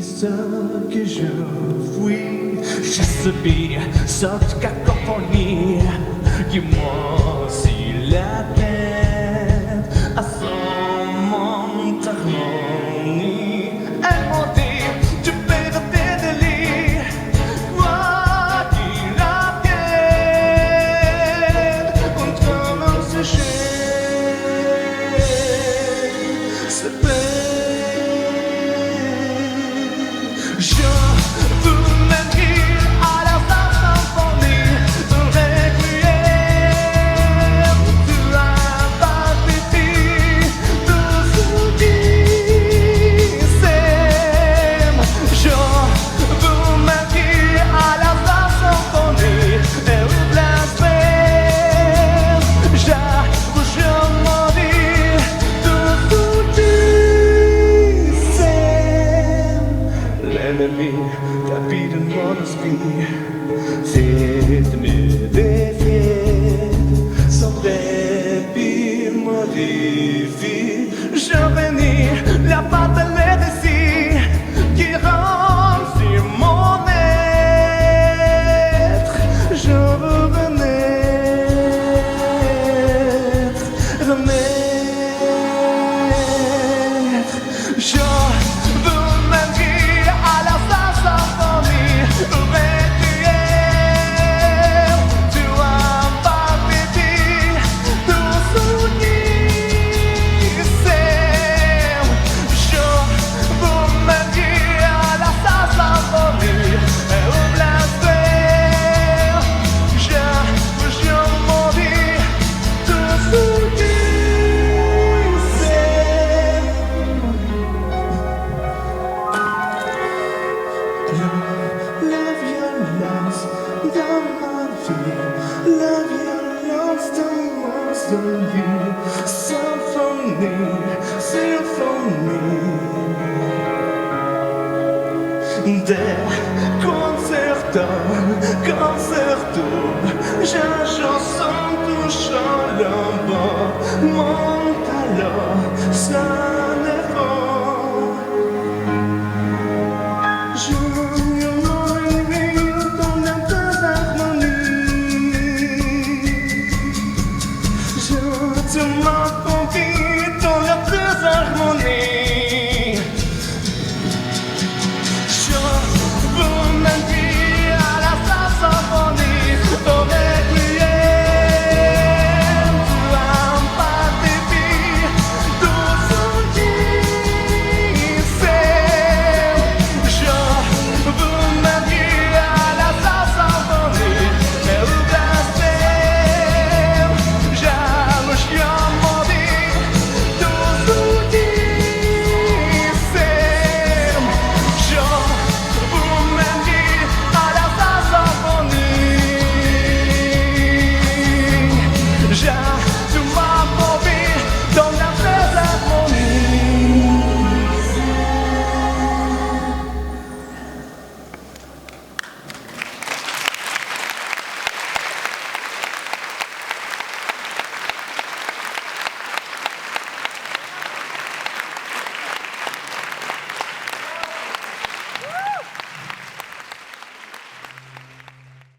ce que je fuis. Je subis cette cacophonie qui m'oscille la tête à son monte harmonie. Elle m'a dit, tu perds tes délires, quoi qu'il advienne, contre mon séché. C'est je veux m'écrire à la symphonie de requiem. Tu as pas pitié de ce qui s'aime. Je veux m'écrire à la symphonie et au blasphème. J'avoue, je maudis de ce qui s'aime. L'ennemi rapide de mon esprit, c'est de me défier. Son débit modifie. Je bénis la patte et les récits qui rendent sur mon être. Je veux renaître, renaître. Je veux m'écrire à la symphonie de requiem. Tu as pas pitié de ce qui s'aime. Je veux m'écrire à la symphonie et au blasphème. Je maudis de ce qui s'aime. La violence dans ma vie, la violence dans mon vie, symphonie, symphonie. Des concertos, j'ai chanson touchant le bas, mon talon, ça n'est pas. Je